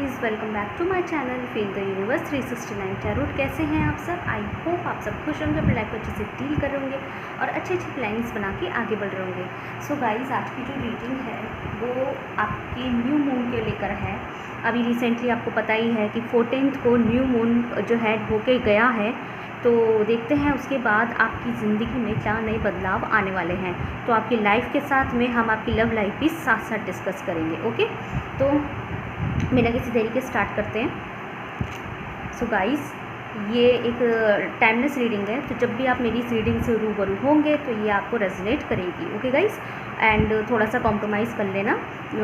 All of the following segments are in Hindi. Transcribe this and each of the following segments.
Guys, welcome back to my channel feel the universe 369 tarot. कैसे हैं आप सब? आई होप आप सब खुश होंगे, अपनी लाइफ को अच्छे से डील कर रहे होंगे और अच्छे अच्छे प्लान्स बना के आगे बढ़ रहे होंगे। सो गाइस, आज की जो रीडिंग है वो आपकी न्यू मून के लेकर है। अभी रिसेंटली आपको पता ही है कि 14th को न्यू मून जो है होके गया है, तो देखते हैं उसके बाद आपकी ज़िंदगी में क्या नए बदलाव आने वाले हैं। तो आपकी लाइफ के साथ में हम आपकी लव लाइफ भी साथ साथ डिस्कस करेंगे। ओके, तो बिना किसी देरी के स्टार्ट करते हैं। सो गाइस, ये एक टाइमलेस रीडिंग है, तो जब भी आप मेरी इस रीडिंग से रूबरू होंगे तो ये आपको रेजोनेट करेगी। ओके गाइस, एंड थोड़ा सा कॉम्प्रोमाइज़ कर लेना।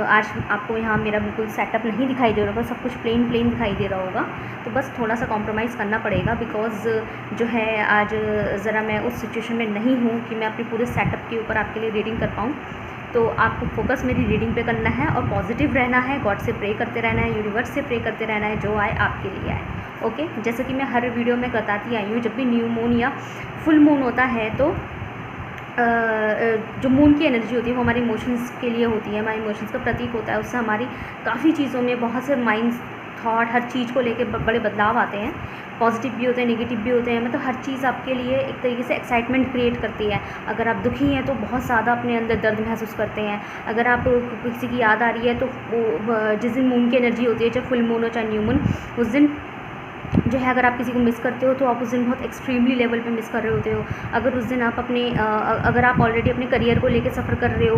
आज आपको यहाँ मेरा बिल्कुल सेटअप नहीं दिखाई दे रहा होगा, सब कुछ प्लेन दिखाई दे रहा होगा, तो बस थोड़ा सा कॉम्प्रोमाइज़ करना पड़ेगा। बिकॉज़ जो है आज ज़रा मैं उस सिचुएशन में नहीं हूँ कि मैं अपने पूरे सेटअप के ऊपर आपके लिए रीडिंग कर पाऊँ। तो आपको फोकस मेरी रीडिंग पे करना है और पॉजिटिव रहना है, गॉड से प्रे करते रहना है, यूनिवर्स से प्रे करते रहना है, जो आए आपके लिए आए। ओके, जैसे कि मैं हर वीडियो में बताती आई हूँ, जब भी न्यू मून या फुल मून होता है तो जो मून की एनर्जी होती है वो हमारे इमोशंस के लिए होती है, हमारे इमोशंस का प्रतीक होता है। उससे हमारी काफ़ी चीज़ों में बहुत से माइंड थॉट, हर चीज़ को लेके बड़े बदलाव आते हैं। पॉजिटिव भी होते हैं, नेगेटिव भी होते हैं। मतलब हर चीज़ आपके लिए एक तरीके से एक्साइटमेंट क्रिएट करती है। अगर आप दुखी हैं तो बहुत ज़्यादा अपने अंदर दर्द महसूस करते हैं। अगर आप किसी की याद आ रही है तो जिस दिन मून की एनर्जी होती है, चाहे फुल मून हो चाहे न्यू मून, उस दिन जो है अगर आप किसी को मिस करते हो तो आप उस दिन बहुत एक्सट्रीमली लेवल पे मिस कर रहे होते हो। अगर उस दिन आप अपने अगर आप ऑलरेडी अपने करियर को लेके सफ़र कर रहे हो,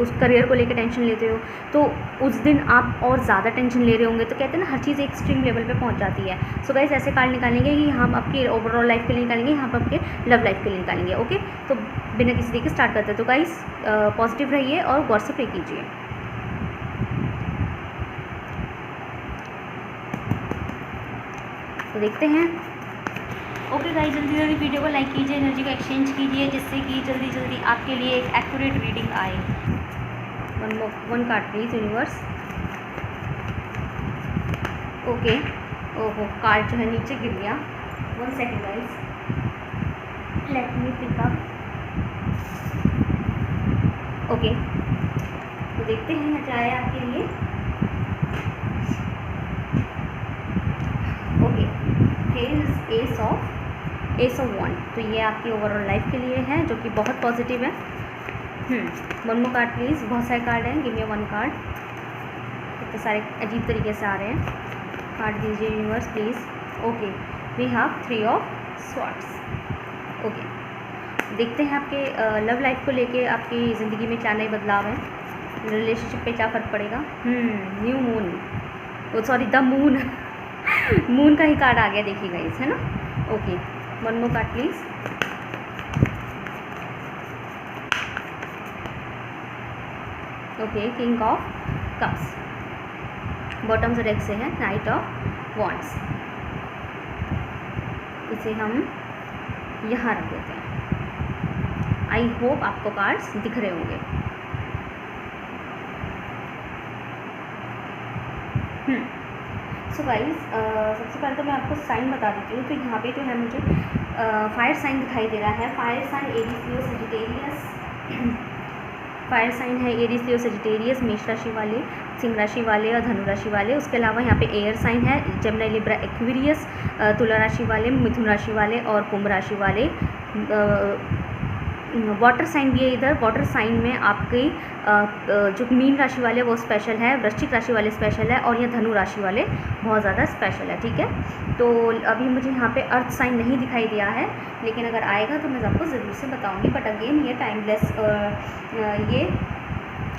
उस करियर को लेके टेंशन लेते हो, तो उस दिन आप और ज़्यादा टेंशन ले रहे होंगे। तो कहते हैं ना, हर चीज़ एक्सट्रीम लेवल पे पहुंच जाती है। सो गाइस, ऐसे कार्ड निकालेंगे कि हम आपकी ओवरऑल लाइफ के लिए निकालेंगे, यहाँ पर आपके लव लाइफ के लिए निकालेंगे। ओके, तो बिना किसी देरी के स्टार्ट करते हैं। तो गाइस, पॉजिटिव रहिए और गौर से प्रे कीजिए। तो देखते हैं। ओके गाइस, जल्दी जल्दी वीडियो को लाइक कीजिए, एनर्जी को एक्सचेंज कीजिए, जिससे कि जल्दी जल्दी आपके लिए एक एक्यूरेट रीडिंग आए। One card please universe. Okay, ओहो, कार्ड जो है नीचे गिर गया। 1 second guys, let me pick up. Okay, तो देखते हैं क्या आया आपके लिए। एस ऑफ वन, तो ये आपकी ओवरऑल लाइफ के लिए है, जो कि बहुत पॉजिटिव है। One more card please. बहुत सारे कार्ड हैं, गिव मी 1 कार्ड। इतने सारे अजीब तरीके से आ रहे हैं। कार्ड दीजिए universe please. Okay, we have 3 of swords. Okay, देखते हैं आपके लव लाइफ को लेके आपकी ज़िंदगी में क्या नए बदलाव हैं, रिलेशनशिप पे क्या फ़र्क पड़ेगा। New moon, oh sorry, the moon moon का ही कार्ड आ गया, देखिए गाइस, है ना। Okay, 1 more card please. Okay, king of cups. Bottom से डेक से है नाइट ऑफ वॉन्ड्स। इसे हम यहाँ रख देते हैं। आई होप आपको कार्ड्स दिख रहे होंगे। सो गाइस, सबसे पहले तो मैं आपको साइन बता देती हूँ। तो यहाँ पे जो है मुझे फायर साइन दिखाई दे रहा है। Fire sign Aries Leo Sagittarius. Fire sign है एरीज लियो सजिटेरियस, मेष राशि वाले, सिंह राशि वाले और धनु राशि वाले। उसके अलावा यहाँ पे एयर साइन है जेमिनी, लिब्रा, एक्वेरियस, तुला राशि वाले, मिथुन राशि वाले और कुंभ राशि वाले। वाटर साइन भी है इधर। वाटर साइन में आपकी जो मीन राशि वाले वो स्पेशल है, वृश्चिक राशि वाले स्पेशल है, और ये धनु राशि वाले बहुत ज़्यादा स्पेशल है। ठीक है, तो अभी मुझे यहाँ पे अर्थ साइन नहीं दिखाई दिया है, लेकिन अगर आएगा तो मैं आपको ज़रूर से बताऊँगी। बट अगेन ये टाइमलेस, ये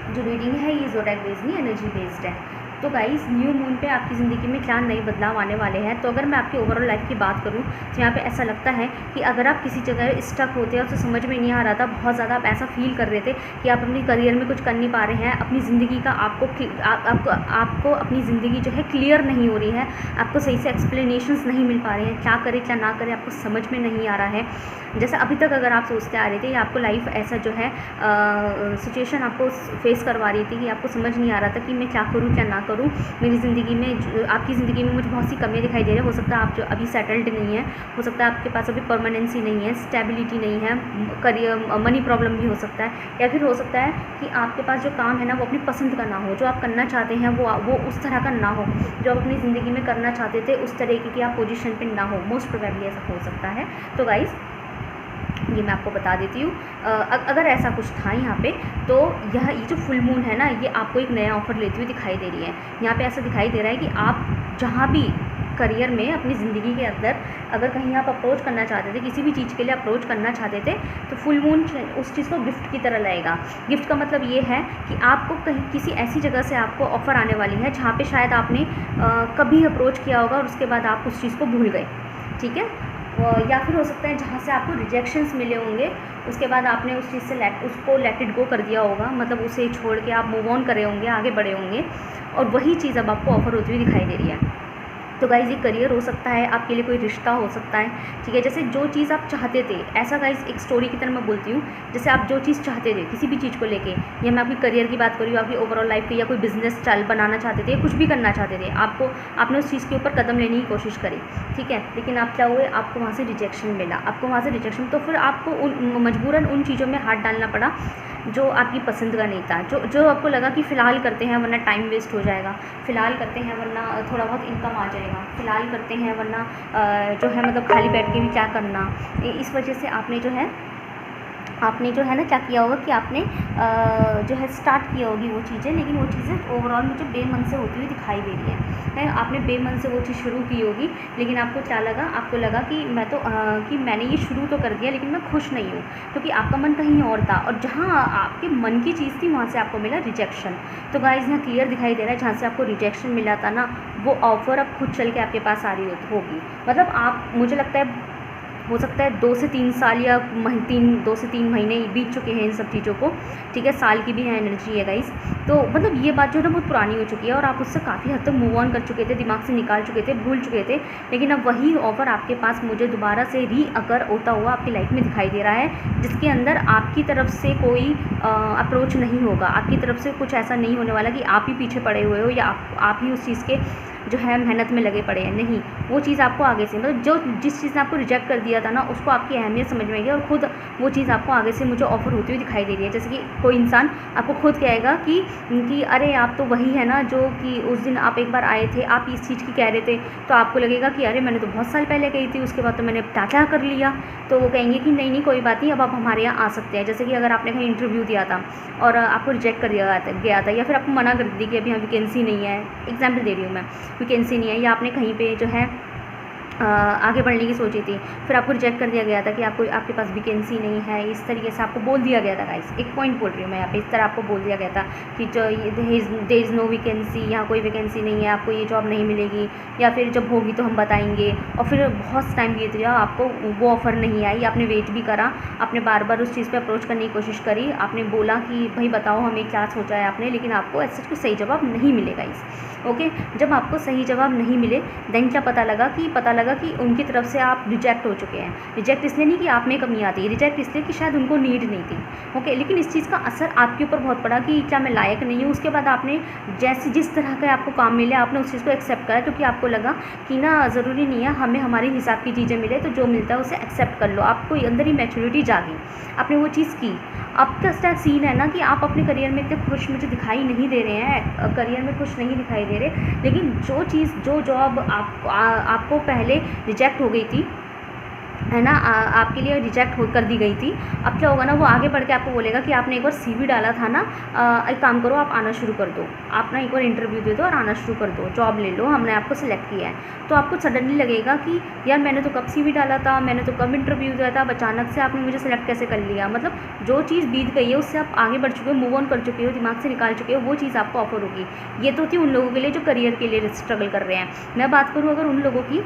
जो रीडिंग है ये ज़ोडिएक बेस्ड नहीं, एनर्जी बेस्ड है। तो गाइस, न्यू मून पे आपकी ज़िंदगी में क्या नए बदलाव आने वाले हैं। तो अगर मैं आपकी ओवरऑल लाइफ की बात करूं तो यहाँ पे ऐसा लगता है कि अगर आप किसी जगह स्टक होते हैं तो समझ में नहीं आ रहा था, बहुत ज़्यादा आप ऐसा फील कर रहे थे कि आप अपनी करियर में कुछ कर नहीं पा रहे हैं, अपनी ज़िंदगी का आपको अपनी ज़िंदगी जो है क्लियर नहीं हो रही है, आपको सही से एक्सप्लेनेशंस नहीं मिल पा रहे हैं, क्या करें क्या ना करें आपको समझ में नहीं आ रहा है। जैसे अभी तक अगर आप सोचते आ रहे थे, आपको लाइफ ऐसा जो है सिचुएशन आपको फेस करवा रही थी कि आपको समझ नहीं आ रहा था कि मैं क्या करूँ क्या ना करूँ, मेरी ज़िंदगी में आपकी ज़िंदगी में मुझे बहुत सी कमियाँ दिखाई दे रही है। हो सकता है आप जो अभी सेटल्ड नहीं है, हो सकता है आपके पास अभी परमानेंसी नहीं है, स्टेबिलिटी नहीं है, करियर मनी प्रॉब्लम भी हो सकता है, या फिर हो सकता है कि आपके पास जो काम है ना वो अपनी पसंद का ना हो, जो आप करना चाहते हैं वो उस तरह का ना हो, जो आप अपनी ज़िंदगी में करना चाहते थे उस तरीके की आप पोजीशन पे ना हो। मोस्ट प्रोबेबली ऐसा हो सकता है। तो गाइज़ ये मैं आपको बता देती हूँ। अगर ऐसा कुछ था यहाँ पे, तो ये जो फुल मून है ना, ये आपको एक नया ऑफ़र लेती हुई दिखाई दे रही है। यहाँ पे ऐसा दिखाई दे रहा है कि आप जहाँ भी करियर में अपनी ज़िंदगी के अंदर अगर कहीं आप अप्रोच करना चाहते थे, किसी भी चीज़ के लिए अप्रोच करना चाहते थे, तो फुल मून उस चीज़ को गिफ्ट की तरह लाएगा। गिफ्ट का मतलब ये है कि आपको कहीं किसी ऐसी जगह से आपको ऑफ़र आने वाली है जहाँ पे शायद आपने कभी अप्रोच किया होगा और उसके बाद आप उस चीज़ को भूल गए, ठीक है। या फिर हो सकता है जहाँ से आपको रिजेक्शंस मिले होंगे, उसके बाद आपने उस चीज़ से उसको लेट इट गो कर दिया होगा, मतलब उसे छोड़ के आप मूव ऑन करे होंगे, आगे बढ़े होंगे, और वही चीज़ अब आपको ऑफ़र होती हुई दिखाई दे रही है। तो गाइज़ ये करियर हो सकता है, आपके लिए कोई रिश्ता हो सकता है, ठीक है। जैसे जो चीज़ आप चाहते थे, ऐसा गाइज़ एक स्टोरी की तरह मैं बोलती हूँ, जैसे आप जो चीज़ चाहते थे किसी भी चीज़ को लेके, या मैं आपकी करियर की बात कर रही हूँ, आपकी ओवरऑल लाइफ की, या कोई बिजनेस स्टाइल बनाना चाहते थे, कुछ भी करना चाहते थे, आपने उस चीज़ के ऊपर कदम लेने की कोशिश करी, ठीक है, लेकिन आप क्या हुए, आपको वहाँ से रिजेक्शन मिला, तो फिर आपको मजबूरन उन चीज़ों में हाथ डालना पड़ा जो आपकी पसंद का नहीं था, जो आपको लगा कि फ़िलहाल करते हैं वरना टाइम वेस्ट हो जाएगा, फ़िलहाल करते हैं वरना थोड़ा बहुत इनकम आ जाएगा, फ़िलहाल करते हैं वरना जो है मतलब खाली बैठ के भी क्या करना। इस वजह से आपने जो है ना क्या किया होगा कि आपने जो है स्टार्ट किया होगी वो चीज़ें, लेकिन वो चीज़ें ओवरऑल मुझे बेमन से होती हुई दिखाई दे रही है। आपने बेमन से वो चीज़ शुरू की होगी, लेकिन आपको क्या लगा, आपको लगा कि कि मैंने ये शुरू तो कर दिया लेकिन मैं खुश नहीं हूँ, क्योंकि आपका मन कहीं और था, और जहाँ आपके मन की चीज़ थी वहाँ से आपको मिला रिजेक्शन। तो गाइज़ यहाँ क्लियर दिखाई दे रहा है, जहाँ से आपको रिजेक्शन मिला था ना, वो ऑफ़र अब खुद चल के आपके पास आ रही होगी। मतलब आप, मुझे लगता है हो सकता है 2 से 3 साल या 2 से 3 महीने बीत चुके हैं इन सब चीज़ों को, ठीक है, साल की भी है एनर्जी है गाइस। तो मतलब ये बात जो है ना बहुत पुरानी हो चुकी है, और आप उससे काफ़ी हद तक मूव ऑन कर चुके थे, दिमाग से निकाल चुके थे, भूल चुके थे, लेकिन अब वही ऑफ़र आपके पास मुझे दोबारा से रीअकर होता हुआ आपकी लाइफ में दिखाई दे रहा है, जिसके अंदर आपकी तरफ से कोई अप्रोच नहीं होगा, आपकी तरफ से कुछ ऐसा नहीं होने वाला कि आप ही पीछे पड़े हुए हो, या आप ही उस चीज़ के जो है मेहनत में लगे पड़े हैं। नहीं, वो चीज़ आपको आगे से, मतलब जिस चीज़ ने आपको रिजेक्ट कर दिया था ना, उसको आपकी अहमियत समझ में आएगी, और खुद वो चीज़ आपको आगे से मुझे ऑफ़र होती हुई दिखाई दे रही है। जैसे कि कोई इंसान आपको खुद कहेगा कि अरे आप तो वही है ना जो कि उस दिन आप एक बार आए थे, आप इस चीज़ की कह रहे थे, तो आपको लगेगा कि अरे मैंने तो बहुत साल पहले कही थी, उसके बाद तो मैंने क्या कर लिया। तो वो कहेंगे कि नहीं कोई बात नहीं, अब आप हमारे यहाँ आ सकते हैं। जैसे कि अगर आपने कहीं इंटरव्यू दिया था और आपको रिजेक्ट कर दिया गया था, या फिर आपको मना कर दी कि अभी यहाँ वैकेंसी नहीं है, एग्जाम्पल दे रही हूँ मैं, वैकेंसी नहीं है, या आपने कहीं पे जो है आगे बढ़ने की सोची थी, फिर आपको रिजेक्ट कर दिया गया था कि आपके पास वैकेंसी नहीं है, इस तरीके से आपको बोल दिया गया था। गाइस एक पॉइंट बोल रही हूँ मैं यहाँ पे, इस तरह आपको बोल दिया गया था कि जो देयर इज़ नो वैकेंसी, यहाँ कोई वैकेंसी नहीं है, आपको ये जॉब नहीं मिलेगी, या फिर जब होगी तो हम बताएंगे। और फिर बहुत टाइम बीत गया, आपको वो ऑफ़र नहीं आई, आपने वेट भी करा, आपने बार बार उस चीज़ पर अप्रोच करने की कोशिश करी, आपने बोला कि भाई बताओ हमें क्या सोचा है आपने, लेकिन आपको ऐसा कोई सही जवाब नहीं मिलेगा। ओके, जब आपको सही जवाब नहीं मिले, देन क्या पता लगा कि उनकी तरफ से आप रिजेक्ट हो चुके हैं। रिजेक्ट इसलिए नहीं कि आप में कमी आती है, रिजेक्ट इसलिए कि शायद उनको नीड नहीं थी। ओके, लेकिन इस चीज़ का असर आपके ऊपर बहुत पड़ा कि क्या मैं लायक नहीं हूँ। उसके बाद आपने जिस तरह का आपको काम मिले, आपने उस चीज़ को एक्सेप्ट करा, क्योंकि आपको लगा कि ना ज़रूरी नहीं है हमें हमारे हिसाब की चीज़ें मिले, तो जो मिलता है उसे एक्सेप्ट कर लो। आपको अंदर ही मैच्योरिटी जागी, आपने वो चीज़ की। अब का सीन है ना कि आप अपने करियर में इतने खुश मुझे दिखाई नहीं दे रहे हैं, करियर में खुश नहीं दिखाई दे रहे, लेकिन जो जॉब आपको पहले रिजेक्ट हो गई थी, है ना, आपके लिए रिजेक्ट कर दी गई थी, अब क्या होगा ना, वो आगे बढ़ के आपको बोलेगा कि आपने एक बार CV डाला था ना, एक काम करो आप आना शुरू कर दो, आप ना एक बार इंटरव्यू दे दो और आना शुरू कर दो, जॉब ले लो, हमने आपको सिलेक्ट किया है। तो आपको सडनली लगेगा कि यार मैंने तो कब CV डाला था, मैंने तो कब इंटरव्यू दिया था, अब अचानक से आपने मुझे सेलेक्ट कैसे कर लिया। मतलब जो चीज़ बीत गई है उससे आप आगे बढ़ चुके हो, मूव ऑन कर चुके हो, दिमाग से निकाल चुके हो, वो चीज़ आपको ऑफर होगी। ये तो थी उन लोगों के लिए जो करियर के लिए स्ट्रगल कर रहे हैं। मैं बात करूँ अगर उन लोगों की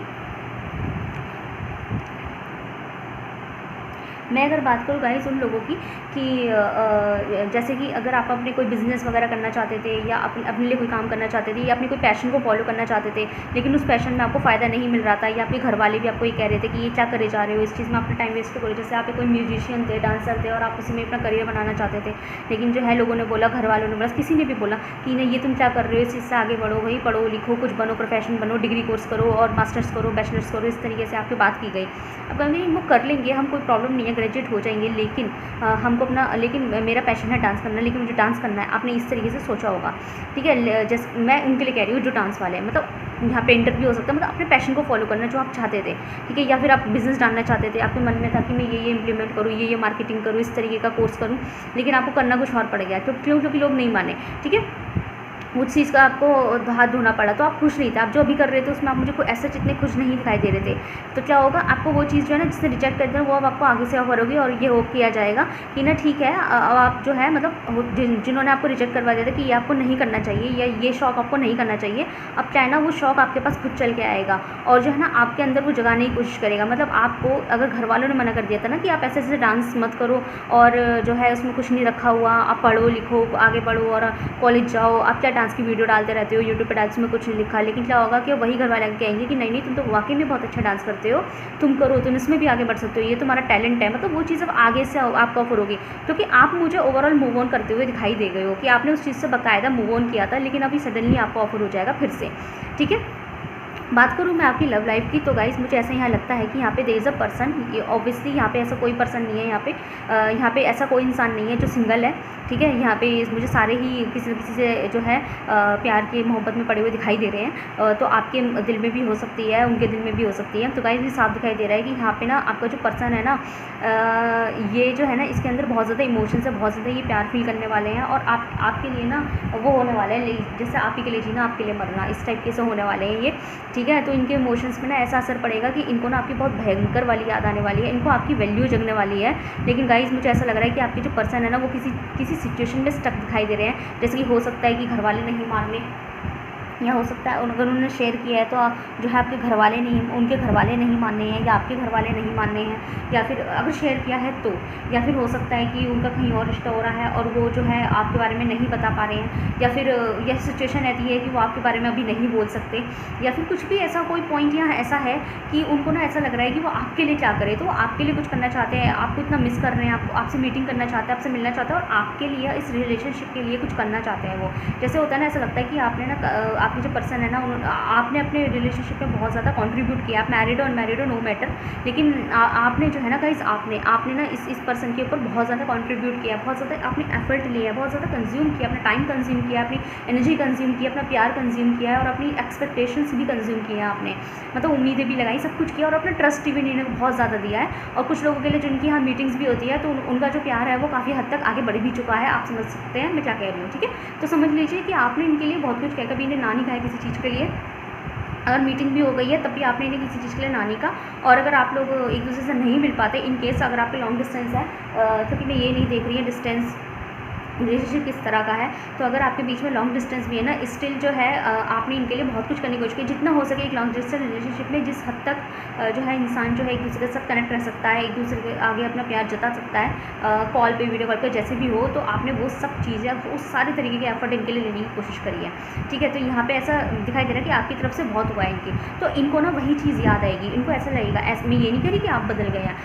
मैं अगर बात करूँ गाइस उन लोगों की कि जैसे कि अगर आप अपने कोई बिज़नेस वगैरह करना चाहते थे या अपने लिए कोई काम करना चाहते थे या अपने कोई पैशन को फॉलो करना चाहते थे, लेकिन उस पैशन में आपको फ़ायदा नहीं मिल रहा था या आपके घर वाले भी आपको ये कह रहे थे कि ये क्या करे जा रहे हो, इस चीज़ में अपना टाइम वेस्ट करो। जैसे आप कोई म्यूजिशियन थे, डांसर थे और आप उसी में अपना करियर बनाना चाहते थे, लेकिन जो है लोगों ने बोला, घर वालों ने बोला, किसी ने भी बोला कि नहीं ये तुम क्या कर रहे हो, इस चीज़ से आगे बढ़ो, वही पढ़ो लिखो, कुछ बनो, प्रोफेशन बनो, डिग्री कोर्स करो और मास्टर्स करो, बैचलर्स करो, इस तरीके से आपकी बात की गई। अब कहेंगे वो कर लेंगे हम, कोई प्रॉब्लम नहीं है, ग्रेजुएट हो जाएंगे, लेकिन हमको अपना, लेकिन मेरा पैशन है डांस करना, लेकिन मुझे डांस करना है, आपने इस तरीके से सोचा होगा, ठीक है। जैसे मैं उनके लिए कह रही हूँ जो डांस वाले हैं, मतलब यहाँ पे इंटरव्यू हो सकता है, मतलब अपने पैशन को फॉलो करना जो आप चाहते थे, ठीक है। या फिर आप बिज़नेस डालना चाहते थे, आपके मन में था कि मैं ये इंप्लीमेंट करूँ, ये मार्केटिंग करूँ, इस तरीके का कोर्स करूँ, लेकिन आपको करना कुछ और पड़ गया, क्योंकि लोग नहीं माने, ठीक है। उस चीज़ का आपको हाथ धोना पड़ा, तो आप खुश नहीं थे, आप जो अभी कर रहे थे उसमें आप मुझे कोई ऐसे इतने खुश नहीं दिखाई दे रहे थे। तो क्या होगा, आपको वो चीज़ जो है ना जिससे रिजेक्ट करते हैं वो अब आपको आगे से ऑफर होगी और ये होप किया जाएगा कि ना ठीक है, अब आप जो है मतलब जिन्होंने आपको रिजेक्ट करवा दिया था कि ये आपको नहीं करना चाहिए या ये शौक़ आपको नहीं करना चाहिए, अब क्या है ना वो शौक़ आपके पास खुद चल के आएगा और जो है ना आपके अंदर वो जगाने की कोशिश करेगा। मतलब आपको अगर घर वालों ने मना कर दिया था ना कि आप ऐसे ऐसे डांस मत करो और जो है उसमें कुछ नहीं रखा हुआ, आप पढ़ो लिखो आगे बढ़ो और कॉलेज जाओ, आप क्या डांस की वीडियो डालते रहते हो यूट्यूब पे, डांस में कुछ नहीं लिखा, लेकिन क्या होगा कि वही घर वाले आके कहेंगे कि नहीं तुम तो वाकई में बहुत अच्छा डांस करते हो, तुम करो, तुम इसमें भी आगे बढ़ सकते हो, ये तुम्हारा टैलेंट है। मतलब वो चीज़ अब आगे से आपको ऑफर होगी, क्योंकि आप मुझे ओवरऑल मूव ऑन करते हुए दिखाई दे गए हो कि आपने उस चीज़ से बाकायदा मूव ऑन किया था, लेकिन अभी सडनली आपको ऑफर हो जाएगा फिर से, ठीक है। बात करूँ मैं आपकी लव लाइफ की, तो गाइस मुझे ऐसा यहाँ लगता है कि यहाँ पे देयर इज़ अ पर्सन, ये ऑब्वियसली यहाँ पे ऐसा कोई पर्सन नहीं है, यहाँ पे ऐसा कोई इंसान नहीं है जो सिंगल है, ठीक है। यहाँ पे मुझे सारे ही किसी न किसी से जो है प्यार की मोहब्बत में पड़े हुए दिखाई दे रहे हैं, तो आपके दिल में भी हो सकती है, उनके दिल में भी हो सकती है। तो गाइस ये साफ दिखाई दे रहा है कि यहाँ पे ना आपका जो पर्सन है ना, ये जो है ना इसके अंदर बहुत ज़्यादा इमोशंस है, बहुत ज़्यादा ये प्यार फील करने वाले हैं और आपके लिए ना वो होने वाले हैं, जैसे आप ही के लिए जीना आपके लिए मरना, इस टाइप के से होने वाले हैं ये, ठीक है। तो इनके इमोशंस में ना ऐसा असर पड़ेगा कि इनको ना आपकी बहुत भयंकर वाली याद आने वाली है, इनको आपकी वैल्यू जगने वाली है। लेकिन गाइस मुझे ऐसा लग रहा है कि आपके जो पर्सन है ना वो किसी सिचुएशन में स्टक दिखाई दे रहे हैं, जैसे कि हो सकता है कि घर वाले नहीं मानने, या हो सकता है अगर उन्होंने शेयर किया है तो जो है आपके घर वाले नहीं, उनके घर वाले नहीं मानने हैं या आपके घर वाले नहीं मानने हैं, या फिर अगर शेयर किया है तो, या फिर हो सकता है कि उनका कहीं और रिश्ता हो रहा है और वो जो है आपके बारे में नहीं बता पा रहे हैं, या फिर यह सिचुएशन रहती है कि वो आपके बारे में अभी नहीं बोल सकते, या फिर कुछ भी ऐसा कोई पॉइंट यहाँ ऐसा है कि उनको ना ऐसा लग रहा है कि वो आपके लिए क्या करे, तो वो आपके लिए कुछ करना चाहते हैं, आपको इतना मिस कर रहे हैं, आपसे मीटिंग करना चाहते हैं, आपसे मिलना चाहते हैं और आपके लिए इस रिलेशनशिप के लिए कुछ करना चाहते हैं वो। जैसे होता है ना, ऐसा लगता है कि आपने ना आपके जो पर्सन है ना आपने अपने रिलेशनशिप में बहुत ज़्यादा कंट्रीब्यूट किया, आप मैरिड हो अनमैरिड हो नो मैटर, लेकिन आपने जो है ना गाइस आपने ना इस पर्सन के ऊपर बहुत ज़्यादा कंट्रीब्यूट किया, बहुत ज़्यादा आपने एफर्ट लिया, बहुत ज़्यादा कंज्यूम किया, अपना टाइम कंज्यूम किया, अपनी एनर्जी कंज्यूम किया, अपना प्यार कंज्यूम किया है और अपनी एक्सपेक्टेशंस भी कंज्यूम किया आपने, मतलब उम्मीदें भी लगाई, सब कुछ किया और अपना ट्रस्ट भी इन्होंने बहुत ज़्यादा दिया है। और कुछ लोगों के लिए जिनकी यहाँ मीटिंग्स भी होती है तो उनका जो प्यार है वो काफ़ी हद तक आगे बढ़ भी चुका है, आप समझ सकते हैं मैं क्या कह रही हूँ, ठीक है। तो समझ लीजिए कि आपने इनके लिए बहुत कुछ किया, कभी इन्हें ना नहीं कहा किसी चीज़ के लिए, अगर मीटिंग भी हो गई है तब भी आपने इन्हें किसी चीज़ के लिए ना नहीं कहा। और अगर आप लोग एक दूसरे से नहीं मिल पाते, इन केस अगर आपके लॉन्ग डिस्टेंस है, क्योंकि मैं ये नहीं देख रही है डिस्टेंस रिलेशनशिप किस तरह का है, तो अगर आपके बीच में लॉन्ग डिस्टेंस भी है ना, स्टिल जो है आपने इनके लिए बहुत कुछ करने की कोशिश की, जितना हो सके एक लॉन्ग डिस्टेंस रिलेशनशिप में जिस हद तक जो है इंसान जो है एक दूसरे के साथ कनेक्ट रह सकता है, एक दूसरे के आगे अपना प्यार जता सकता है, कॉल पे वीडियो कॉल पे जैसे भी हो, तो आपने वो सब चीज़ें उस सारे तरीके के एफर्ट इनके लिए लेने की कोशिश करी है, ठीक है। तो यहाँ पे ऐसा दिखाई दे रहा है कि आपकी तरफ से बहुत हुआ है इनकी, तो इनको ना वही चीज़ याद आएगी, इनको ऐसा लगेगा, ऐसा मैं ये नहीं कह रही कि आप बदल गए हैं,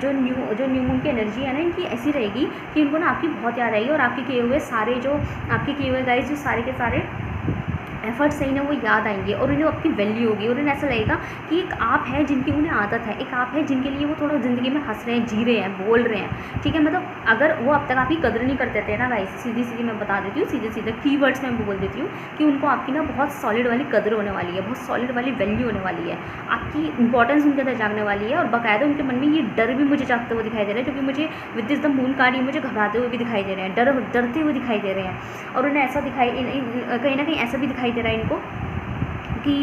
जो न्यू मून की एनर्जी है ना इनकी ऐसी रहेगी कि इनको ना आपकी बहुत याद आएगी और आपके किए हुए सारे जो आपके किए हुए गाइस जो सारे के सारे एफर्ट्स सही ना वो याद आएंगे और उन्हें आपकी वैल्यू होगी और उन्हें ऐसा लगेगा कि एक आप है जिनकी उन्हें आदत है, एक आप है जिनके लिए वो थोड़ा ज़िंदगी में हंस रहे हैं, जी रहे हैं, बोल रहे हैं, ठीक है। मतलब अगर वो अब तक आपकी कदर नहीं करते थे ना गाइस, सीधी मैं बता देती हूँ, सीधे कीवर्ड्स में बोल देती हूँ कि उनको आपकी ना बहुत सॉलिड वाली कदर होने वाली है, बहुत सॉलिड वाली वैल्यू होने वाली है, आपकी इंपॉर्टेंस उनके अंदर जागने वाली है और बाकायदा उनके मन में ये डर भी मुझे जागते हुए दिखाई दे रहा है, क्योंकि मुझे with this the moon card ये मुझे घबराते हुए भी दिखाई दे रहे हैं, डरते हुए दिखाई दे रहे हैं और उन्हें ऐसा कहीं ना कहीं ऐसा भी दिखाई दे रहा है इनको कि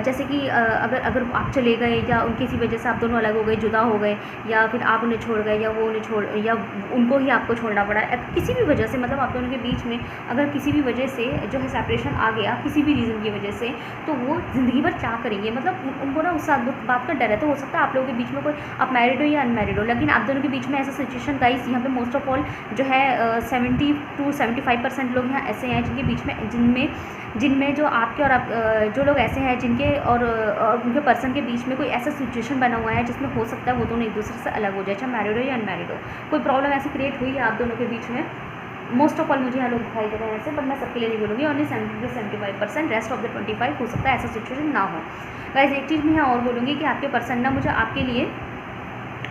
जैसे कि अगर आप चले गए या उनकी किसी वजह से आप दोनों अलग हो गए, जुदा हो गए, या फिर आप उन्हें छोड़ गए या वो उन्हें छोड़, या उनको ही आपको छोड़ना पड़ा, किसी भी वजह से, मतलब आप दोनों के बीच में अगर किसी भी वजह से जो है सेपरेशन आ गया किसी भी रीज़न की वजह से, तो वो ज़िंदगी भर क्या करेंगे, मतलब उनको ना उस बात का डर है। तो हो सकता है आप लोगों के बीच में कोई, आप मैरिड हो या अनमैरिड हो, लेकिन आप दोनों के बीच में ऐसा सिचुएशन गाइस यहाँ पे मोस्ट ऑफ ऑल जो है 70 to 75% लोग यहाँ ऐसे हैं जिनके बीच में जिनमें जो आपके और आप जो लोग ऐसे हैं जिनके और उनके पर्सन के बीच में कोई ऐसा सिचुएशन बना हुआ है जिसमें हो सकता है वो दोनों एक दूसरे से अलग हो जाए, चाहे मैरिड हो या अनमैरिड हो, कोई प्रॉब्लम ऐसी क्रिएट हुई है आप दोनों के बीच में। मोस्ट ऑफ ऑल मुझे यहाँ लोग दिखाई दे रहे हैं ऐसे, बट मैं सबके लिए नहीं बोलूँगी, only 70 to 75%, rest of the 25 हो सकता है ऐसा सिचुएशन ना हो। गाइस एक चीज़ मैं यहाँ और बोलूँगी कि आपके पर्सन ना मुझे आपके लिए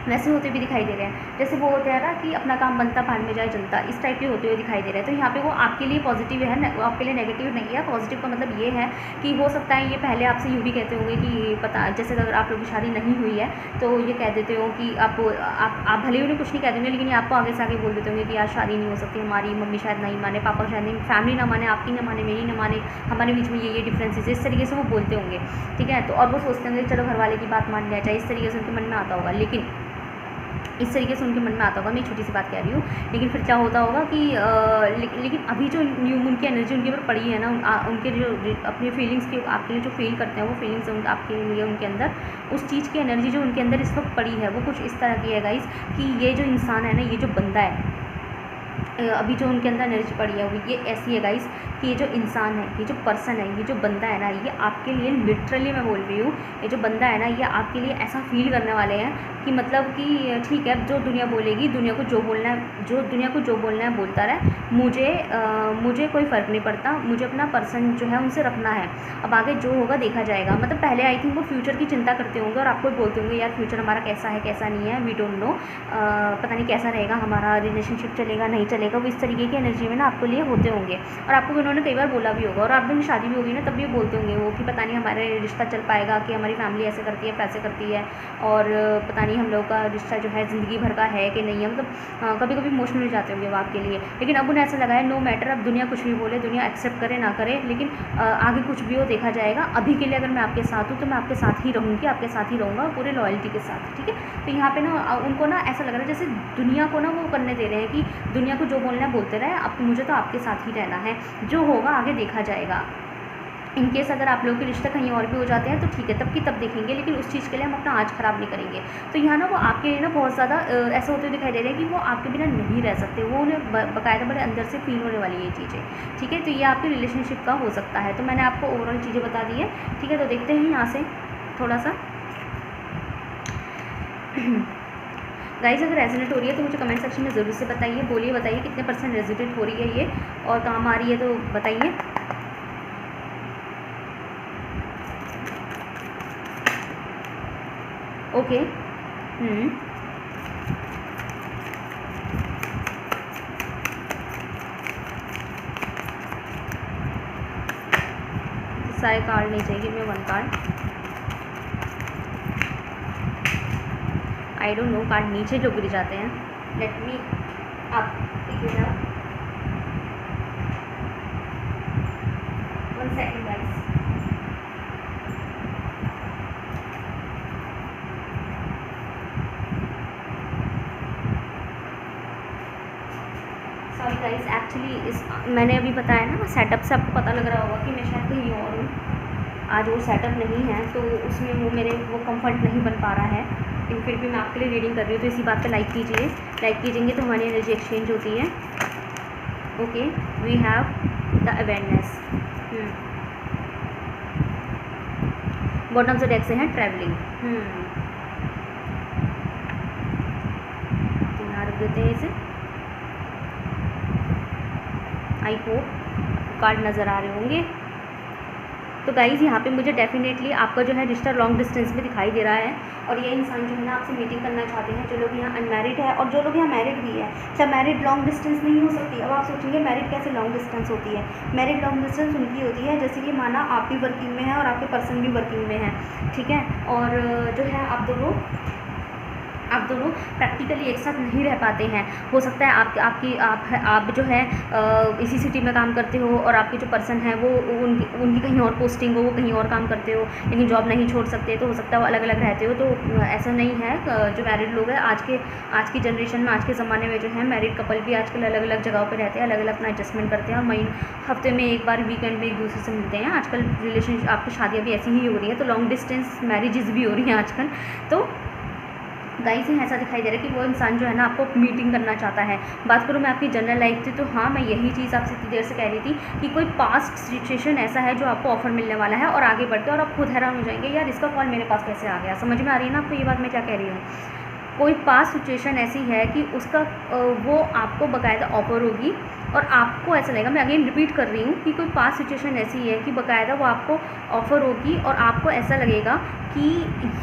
वैसे होते भी दिखाई दे रहे हैं, जैसे वो होते हैं ना कि अपना काम बनता भाड़ में जाए जनता, इस टाइप के होते हुए दिखाई दे रहे हैं। तो यहाँ पे वो आपके लिए पॉजिटिव है, वो आपके लिए नेगेटिव नहीं है। पॉजिटिव का मतलब ये है कि हो सकता है ये पहले आपसे यूँ भी कहते होंगे कि पता, जैसे अगर आप लोगों की शादी नहीं हुई है तो ये कह देते हो कि आप भले ही उन्हें कुछ नहीं कह देंगे, लेकिन ये आपको आगे से आगे बोल देते होंगे कि यार शादी नहीं हो सकती, हमारी मम्मी शायद नहीं माने, पापा शायद नहीं, फैमिली ना माने, आपकी ना माने, मेरी ना माने, हमारे बीच में ये डिफरेंसेस, इस तरीके से वो बोलते होंगे, ठीक है। तो और वो सोचते होंगे चलो घर वाले की बात मान लिया जाए, इस तरीके से उनके मन में आता होगा, लेकिन इस तरीके से उनके मन में आता होगा। मैं एक छोटी सी बात कह रही हूँ, लेकिन फिर क्या होता होगा कि लेकिन अभी जो न्यू उनकी एनर्जी उनके ऊपर पड़ी है ना, उनके जो अपनी फीलिंग्स की आपके लिए जो फील करते हैं वो फीलिंग्स आपके लिए उनके अंदर उस चीज़ की एनर्जी जो उनके अंदर इस वक्त पड़ी है वो कुछ इस तरह की है गाइस कि ये जो इंसान है ना, ये जो बंदा है अभी जो उनके अंदर एनर्जी पड़ी है वो ये ऐसी है गाइस कि ये जो इंसान है, ये जो पर्सन है, ये जो बंदा है ना, ये आपके लिए लिटरली मैं बोल रही हूँ, ये जो बंदा है ना ये आपके लिए ऐसा फील करने वाले हैं कि मतलब कि ठीक है जो दुनिया बोलेगी, दुनिया को जो बोलना है, जो दुनिया को जो बोलना है बोलता रहे, मुझे कोई फ़र्क नहीं पड़ता, मुझे अपना पर्सन जो है उनसे रखना है, अब आगे जो होगा देखा जाएगा। मतलब पहले आई थिंक वो फ्यूचर की चिंता करते होंगे और आपको बोलते होंगे यार फ्यूचर हमारा कैसा है कैसा नहीं है, वी डोंट नो, पता नहीं कैसा रहेगा हमारा रिलेशनशिप, चलेगा नहीं चलेगा, वो इस तरीके की एनर्जी में ना आपके लिए होते होंगे। और आपको उन्होंने कई बार बोला भी होगा, और आप दोनों शादी भी होगी ना तब भी बोलते होंगे वो कि पता नहीं हमारे रिश्ता चल पाएगा, कि हमारी फैमिली ऐसे करती है, पैसे करती है, और पता नहीं हम लोग का रिश्ता जो है ज़िंदगी भर का है कि नहीं है। मतलब कभी कभी इमोशनल हो जाते होंगे वो आपके लिए, लेकिन अब उन्हें ऐसा लगा है नो मैटर, अब दुनिया कुछ भी बोले, दुनिया एक्सेप्ट करे ना करे, लेकिन आगे कुछ भी हो देखा जाएगा। अभी के लिए अगर मैं आपके साथ हूँ तो मैं आपके साथ ही रहूँगी, आपके साथ ही रहूँगा पूरे लॉयल्टी के साथ, ठीक है। तो यहाँ पे ना उनको ना ऐसा लग रहा है जैसे दुनिया को ना वो करने दे रहे हैं कि दुनिया को जो बोलना है बोलते रहे, अब मुझे तो आपके साथ ही रहना है, जो होगा आगे देखा जाएगा। इनकेस अगर आप लोगों के रिश्ते कहीं और भी हो जाते हैं तो ठीक है, तब की तब देखेंगे, लेकिन उस चीज़ के लिए हम अपना आज ख़राब नहीं करेंगे। तो यहाँ ना वो आपके लिए ना बहुत ज़्यादा ऐसा होते हुए दिखाई दे रहा है कि वो आपके बिना नहीं रह सकते, वो उन्हें बाकायदा बड़े अंदर से फील होने वाली ये चीज़ें, ठीक है। तो ये आपके रिलेशनशिप का हो सकता है। तो मैंने आपको ओवरऑल चीज़ें बता दी है, ठीक है। तो देखते हैं यहाँ से थोड़ा सा गाइस, अगर रेजोनेट हो रही है तो मुझे कमेंट सेक्शन में ज़रूर से बताइए, बोलिए, बताइए कितने % रेजोनेट हो रही है ये और काम आ रही है, तो बताइए। ओके, सारे कार्ड नहीं चाहिए, मैं 1 card, I don't know, card नीचे जो गिर जाते हैं, लेट मी आप 1 second guys. Sorry guys, actually मैंने अभी बताया ना सेटअप से आपको पता लग रहा होगा कि मैं शायद कहीं और हूँ, आज वो सेटअप नहीं है तो उसमें वो कंफर्ट नहीं बन पा रहा है, लेकिन फिर भी मैं आपके लिए रीडिंग कर रही हूँ। तो इसी बात पे लाइक कीजिए, लाइक कीजिएंगे तो हमारी एनर्जी एक्सचेंज होती है। Okay, we have the awareness. Bottom से डेक से है ट्रैवलिंग, तो यहाँ रख देते हैं इसे। आई होप कार्ड नज़र आ रहे होंगे। तो गाइज़ यहाँ पे मुझे डेफिनेटली आपका जो है रिश्ता लॉन्ग डिस्टेंस में दिखाई दे रहा है, और ये इंसान जो है ना आपसे मीटिंग करना चाहते हैं, जो लोग यहाँ अनमैरिड है और जो लोग यहाँ मैरिड भी है। क्या मैरिड लॉन्ग डिस्टेंस नहीं हो सकती? अब आप सोचेंगे मैरिड कैसे लॉन्ग डिस्टेंस होती है? मैरिड लॉन्ग डिस्टेंस उनकी होती है जैसे कि माना आप भी वर्किंग में हैं और आपके पर्सन भी वर्किंग में हैं, ठीक है, और जो है आप दोनों आप दोनों प्रैक्टिकली एक साथ नहीं रह पाते हैं। हो सकता है आप जो है इसी सिटी में काम करते हो और आपके जो पर्सन है वो उनकी कहीं और पोस्टिंग हो, वो कहीं और काम करते हो, लेकिन जॉब नहीं छोड़ सकते, तो हो सकता है वो अलग अलग रहते हो। तो ऐसा नहीं है। जो मैरिड लोग हैं आज की जनरेशन में, आज के ज़माने में जो है मैरिड कपल भी आजकल अलग अलग जगहों पर रहते हैं, अलग अलग अपना एडजस्टमेंट करते हैं और हफ्ते में एक बार वीकेंड में एक दूसरे से मिलते हैं। आजकल रिलेशन आपकी शादियाँ भी ऐसी ही हो रही है, तो लॉन्ग डिस्टेंस मैरिजेस भी हो रही हैं आजकल। तो गाइस ही ऐसा दिखाई दे रहा है कि वो इंसान जो है ना आपको मीटिंग करना चाहता है। बात करूँ मैं आपकी जनरल लाइफ की, तो हाँ, मैं यही चीज़ आपसे इतनी देर से कह रही थी कि कोई पास्ट सिचुएशन ऐसा है जो आपको ऑफर मिलने वाला है और आगे बढ़ के और आप खुद हैरान हो जाएंगे, यार इसका कॉल मेरे पास कैसे आ गया। समझ में आ रही है ना आपको ये बात मैं क्या कह रही हूँ। कोई पास्ट सिचुएशन ऐसी है कि उसका वो आपको बाकायदा ऑफर होगी और आपको ऐसा लगेगा, मैं अगेन रिपीट कर रही हूँ कि कोई पास्ट सिचुएशन ऐसी है कि बाकायदा वो आपको ऑफ़र होगी और आपको ऐसा लगेगा कि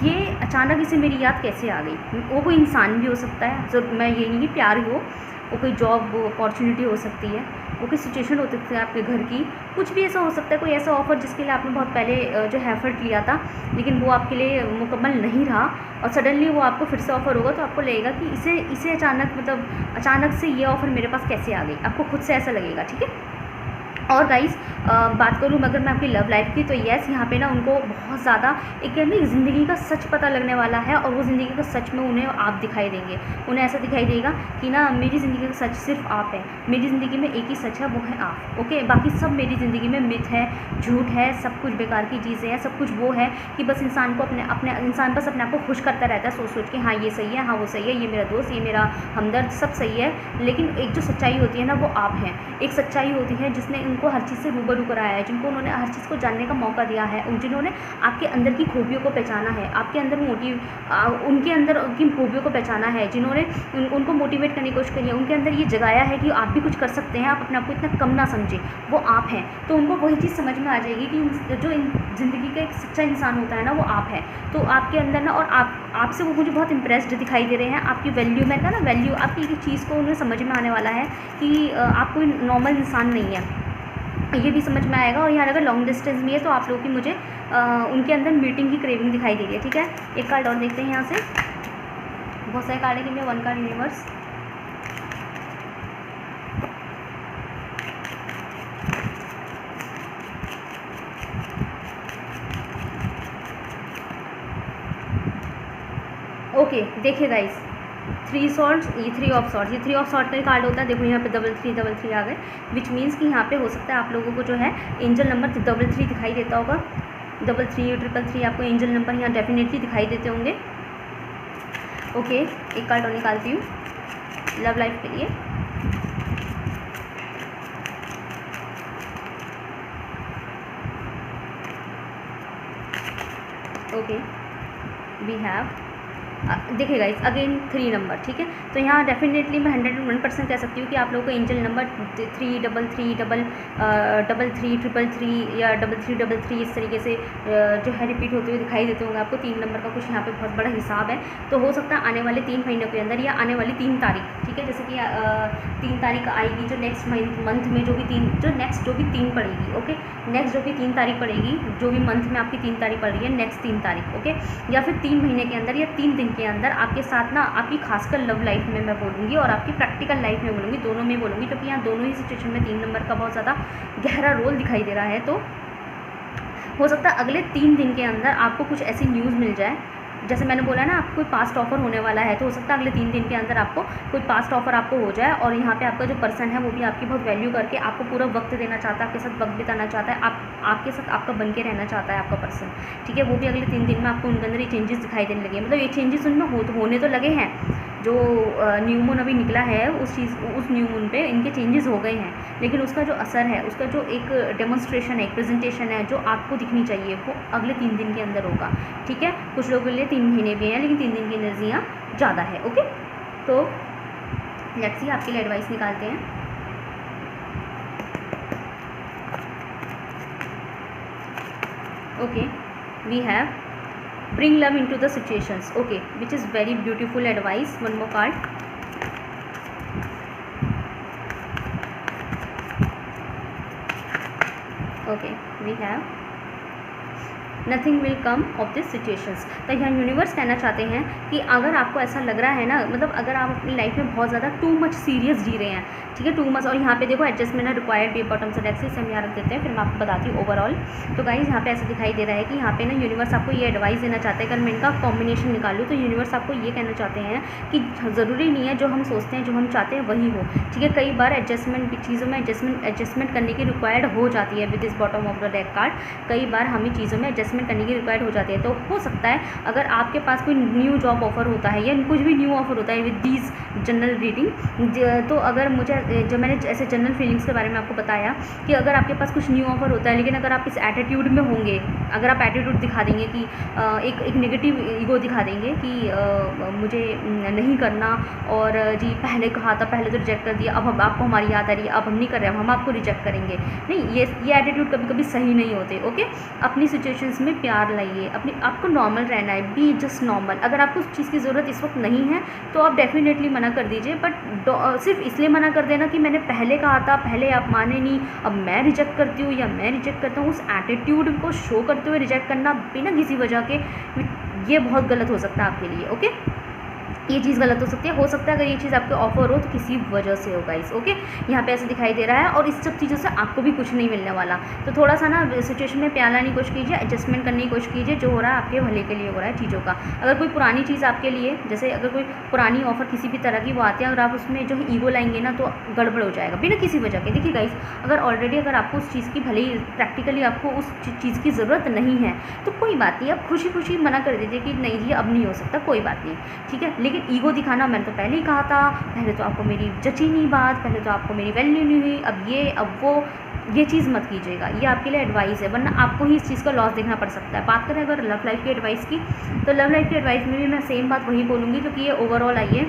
ये अचानक इसे मेरी याद कैसे आ गई। वो कोई इंसान भी हो सकता है, जो मैं ये नहीं कि प्यार ही हो, वो कोई जॉब अपॉर्चुनिटी हो सकती है, वो कोई सिचुएशन हो सकती है आपके घर की, कुछ भी ऐसा हो सकता है। कोई ऐसा ऑफ़र जिसके लिए आपने बहुत पहले जो है एफर्ट लिया था लेकिन वो आपके लिए मुकम्मल नहीं रहा और सडनली वो आपको फिर से ऑफ़र होगा, तो आपको लगेगा कि इसे अचानक से ये ऑफ़र मेरे पास कैसे आ गई। आपको खुद से ऐसा लगेगा, ठीक है। और गाइस बात करूँ अगर मैं आपकी लव लाइफ की, तो यस, यहाँ पे ना उनको बहुत ज़्यादा एक ज़िंदगी का सच पता लगने वाला है और वो ज़िंदगी का सच में उन्हें आप दिखाई देंगे। उन्हें ऐसा दिखाई देगा कि ना मेरी ज़िंदगी का सच सिर्फ आप है, मेरी ज़िंदगी में एक ही सच है, वो है आप। ओके, बाकी सब मेरी ज़िंदगी में मिथ है, झूठ है, सब कुछ बेकार की चीज़ें हैं। सब कुछ वो है कि बस इंसान को इंसान बस अपने आप को खुश करता रहता है सोच के, हाँ ये सही है, हाँ वो सही है, ये मेरा दोस्त, ये मेरा हमदर्द, सब सही है। लेकिन एक जो सच्चाई होती है ना वो आप हैं। एक सच्चाई होती है जिसने उनको हर चीज़ से रूबरू कराया है, जिनको उन्होंने हर चीज़ को जानने का मौका दिया है, जिन्होंने आपके अंदर की खूबियों को पहचाना है, आपके अंदर उनके अंदर की खूबियों को पहचाना है, जिन्होंने उनको मोटिवेट करने की कोशिश करी है, उनके अंदर ये जगाया है कि आप भी कुछ कर सकते हैं, आप अपने आप को इतना कम ना समझें, वो आप हैं। तो उनको वही चीज़ समझ में आ जाएगी कि जो ज़िंदगी का एक सच्चा इंसान होता है ना वो आप है। तो आपके अंदर ना, और आपसे वो मुझे बहुत इंप्रेस्ड दिखाई दे रहे हैं। आपकी वैल्यू, मैं कहा ना वैल्यू, आपकी एक चीज़ को उन्हें समझ में आने वाला है कि आप कोई नॉर्मल इंसान नहीं है, ये भी समझ में आएगा। और यहाँ अगर लॉन्ग डिस्टेंस में है तो आप लोगों की मुझे उनके अंदर मीटिंग की क्रेविंग दिखाई दे रही है, ठीक है। एक कार्ड और देखते हैं यहाँ से, बहुत सारे कार्ड है कि मैं वन कार्ड यूनिवर्स। ओके, देखिए गाइस, 3 सॉर्ड्स, ये 3 ऑफ सॉर्ड्स, ये 3 ऑफ सॉर्ड का ही कार्ड होता है। देखो यहाँ पे डबल थ्री आ गए, विच मीन्स कि यहाँ पे हो सकता है आप लोगों को जो है एंजल नंबर 333 दिखाई देता होगा। 33 333 आपको एंजल नंबर यहाँ डेफिनेटली दिखाई देते होंगे। ओके, एक कार्ड और निकालती हूँ लव लाइफ के लिए। ओके, वी हैव, देखिए गाइस अगेन 3 नंबर, ठीक है। तो यहाँ डेफिनेटली मैं 101% कह सकती हूँ कि आप लोगों को एंजल नंबर 333 333 या 3333 इस तरीके से जो है रिपीट होते हुए दिखाई देते होंगे आपको। 3 नंबर का कुछ यहाँ पे बहुत बड़ा हिसाब है। तो हो सकता है आने वाले 3 महीनों के अंदर या आने वाली 3 तारीख, ठीक है, जैसे कि 3 तारीख आएगी जो नेक्स्ट मंथ में जो भी 3 पड़ेगी, ओके, नेक्स्ट जो भी 3 तारीख पड़ेगी, जो भी मंथ में आपकी 3 तारीख पड़ रही है, नेक्स्ट 3 तारीख, ओके, या फिर 3 महीने के अंदर या 3 दिन के अंदर आपके साथ ना, आपकी खासकर लव लाइफ में मैं बोलूँगी और आपकी प्रैक्टिकल लाइफ में बोलूँगी, दोनों में बोलूँगी, क्योंकि यहाँ दोनों ही सिचुएशन में 3 नंबर का बहुत ज़्यादा गहरा रोल दिखाई दे रहा है। तो हो सकता है अगले 3 दिन के अंदर आपको कुछ ऐसी न्यूज़ मिल जाए, जैसे मैंने बोला ना आपको कोई पास्ट ऑफर होने वाला है, तो हो सकता है अगले 3 दिन के अंदर आपको कोई पास्ट ऑफर आपको हो जाए और यहाँ पे आपका जो पर्सन है वो भी आपकी बहुत वैल्यू करके आपको पूरा वक्त देना चाहता है, आपके साथ वक्त बिताना चाहता है, आपके साथ आपका बन के रहना चाहता है आपका पर्सन, ठीक है। वो भी अगले 3 दिन में आपको उनके अंदर ये चेंजेस दिखाई देने लगे, मतलब ये चेंजेस उनमें होने तो लगे हैं। जो न्यू मून अभी निकला है उस न्यू मून पे इनके चेंजेस हो गए हैं, लेकिन उसका जो असर है, उसका जो एक डेमोन्स्ट्रेशन है, एक प्रेजेंटेशन है जो आपको दिखनी चाहिए, वो अगले 3 दिन के अंदर होगा, ठीक है। कुछ लोगों के लिए 3 महीने भी हैं, लेकिन 3 दिन की एनर्जियाँ ज़्यादा है, ओके। तो लेट्स सी आपके लिए एडवाइस निकालते हैं। Okay, we have bring love into the situations, okay, which is very beautiful advice. One more card. Okay, we have nothing will come of this situations. तो यहाँ यूनिवर्स कहना चाहते हैं कि अगर आपको ऐसा लग रहा है ना, मतलब अगर आप अपनी लाइफ में बहुत ज़्यादा टू मच सीरियस जी रहे हैं, ठीक है, टू मच, और यहाँ पे देखो एडजस्टमेंट रिक्वायर्ड बी बॉटम से एक्सिस हम यहाँ रख देते हैं, फिर मैं आपको बताती हूँ ओवरऑल। तो गाइस यहाँ पे ऐसा दिखाई दे रहा है कि यहाँ पे ना यूनिवर्स आपको ये एडवाइस देना चाहता है, अगर मैं इनका कॉम्बिनेशन निकालूँ तो यूनिवर्स आपको ये कहना चाहते हैं कि ज़रूरी नहीं है जो हम सोचते हैं, जो हम चाहते हैं वही हो, ठीक है। कई बार एडजस्टमेंट चीज़ों में एडजस्टमेंट करने की रिक्वायर्ड हो जाती है with this bottom of the deck card. कई बार हमें चीज़ों में एडजस्टमेंट करने की रिक्वायर्ड हो जाती है। तो हो सकता है अगर आपके पास कोई न्यू जॉब ऑफर होता है या कुछ भी न्यू ऑफर होता है विद दीज जनरल रीडिंग, तो अगर मुझे जो मैंने ऐसे जनरल फीलिंग्स के बारे में आपको बताया कि अगर आपके पास कुछ न्यू ऑफर होता है, लेकिन अगर आप इस एटीट्यूड में होंगे, अगर आप एटीट्यूड दिखा देंगे कि एक नेगेटिव ईगो दिखा देंगे कि मुझे नहीं करना, और जी पहले कहा था, पहले तो रिजेक्ट कर दिया, अब आपको हमारी याद आ रही है, अब हम नहीं कर रहे, हम आपको रिजेक्ट करेंगे, नहीं, ये एटीट्यूड कभी कभी सही नहीं होते। ओके, अपनी सिचुएशंस में प्यार लाइए, आपको नॉर्मल रहना है, बी जस्ट नॉर्मल। अगर आपको उस चीज़ की ज़रूरत इस वक्त नहीं है तो आप डेफिनेटली मना कर दीजिए, बट सिर्फ इसलिए मना कर देना कि मैंने पहले कहा था, पहले आप माने नहीं, अब मैं रिजेक्ट करती हूँ या मैं रिजेक्ट करता हूँ, उस एटीट्यूड को शो करते हुए रिजेक्ट करना बिना किसी वजह के, ये बहुत गलत हो सकता है आपके लिए। ओके, ये चीज़ गलत हो सकती है। हो सकता है अगर ये चीज़ आपके ऑफर हो तो किसी वजह से हो गाइस। ओके, यहाँ पे ऐसे दिखाई दे रहा है, और इस सब चीज़ों से आपको भी कुछ नहीं मिलने वाला। तो थोड़ा सा ना सिचुएशन में प्यार लाने की कोशिश कीजिए, एडजस्टमेंट करने की कोशिश कीजिए, जो हो रहा है आपके भले के लिए हो रहा है चीज़ों का। अगर कोई पुरानी चीज़ आपके लिए, जैसे अगर कोई पुरानी ऑफर किसी भी तरह की वो आती है, अगर आप उसमें जो है ईगो लाएंगे ना तो गड़बड़ हो जाएगा बिना किसी वजह के। देखिए गाइस, अगर ऑलरेडी अगर आपको उस चीज़ की भले ही प्रैक्टिकली आपको उस चीज़ की ज़रूरत नहीं है तो कोई बात नहीं, आप खुशी खुशी मना कर दीजिए कि नहीं जी अब नहीं हो सकता, कोई बात नहीं, ठीक है। लेकिन ईगो दिखाना, मैंने तो पहले ही कहा था, पहले तो आपको मेरी जची नहीं बात, पहले तो आपको मेरी वैल्यू नहीं हुई, अब ये अब वो, ये चीज़ मत कीजिएगा। ये आपके लिए एडवाइस है, वरना आपको ही इस चीज़ का लॉस देखना पड़ सकता है। बात करें अगर लव लाइफ की एडवाइस की, तो लव लाइफ की एडवाइस में भी मैं सेम बात वही बोलूँगी जो कि ये ओवरऑल आई है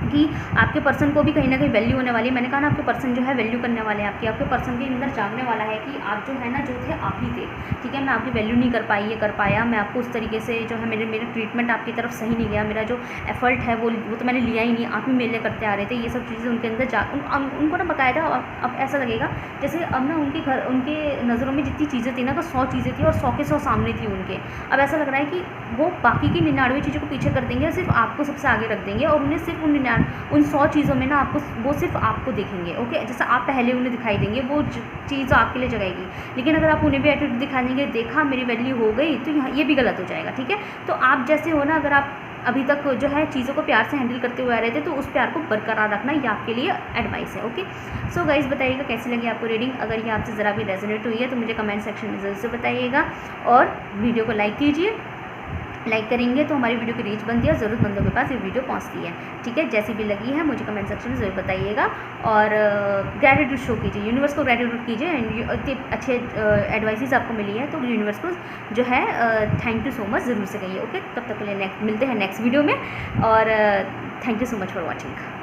कि आपके पर्सन को भी कहीं ना कहीं वैल्यू होने वाली है। मैंने कहा ना, आपके पर्सन जो है वैल्यू करने वाले हैं आपके पर्सन के अंदर जानने वाला है कि आप जो है ना, जो थे आप ही थे, ठीक है। मैं आपकी वैल्यू नहीं कर पाई, ये कर पाया, मैं आपको उस तरीके से जो है मेरे ट्रीटमेंट आपकी तरफ सही नहीं गया, मेरा जो एफर्ट है वो तो मैंने लिया ही नहीं, आप ही मेरे लिए करते आ रहे थे। ये सब चीज़ें उनके अंदर उनको ना बकायदा अब ऐसा लगेगा जैसे अब ना उनके नज़रों में जितनी चीज़ें थी ना, तो 100 चीज़ें थी और 100 के 100 सामने थी उनके। अब ऐसा लग रहा है कि वो बाकी की 99 चीज़ों को पीछे कर देंगे और सिर्फ आपको सबसे आगे रख देंगे, और उन्हें सिर्फ उन 100 चीज़ों में ना वो सिर्फ आपको देखेंगे। ओके, जैसे आप पहले उन्हें दिखाई देंगे, वो चीज़ आपके लिए जगाएगी। लेकिन अगर आप उन्हें भी एटीट्यूड दिखा देंगे, देखा मेरी वैल्यू हो गई, तो यहाँ ये भी गलत हो जाएगा, ठीक है। तो आप जैसे हो ना, अगर आप अभी तक जो है चीज़ों को प्यार से हैंडल करते हुए आ रहे थे, तो उस प्यार को बरकरार रखना ये आपके लिए एडवाइस है। ओके, सो गाइस, बताइएगा कैसी लगी आपको रीडिंग। अगर ये आपसे ज़रा भी रेजोनेट हुई है तो मुझे कमेंट सेक्शन में ज़रूर से बताइएगा, और वीडियो को लाइक कीजिए। लाइक करेंगे तो हमारी वीडियो की रीच बनती है, ज़रूरतमंदों के पास ये वीडियो पहुंचती है, ठीक है। जैसी भी लगी है मुझे कमेंट सेक्शन में ज़रूर बताइएगा, और ग्रैटिट्यूड शो कीजिए, यूनिवर्स को ग्रैटिट्यूड कीजिए। एंड इतने अच्छे एडवाइसेस आपको मिली है तो यूनिवर्स को जो है थैंक यू सो मच ज़रूर से कहिए। ओके, तब तक के लिए मिलते हैं नेक्स्ट वीडियो में, और thank you so much for watching.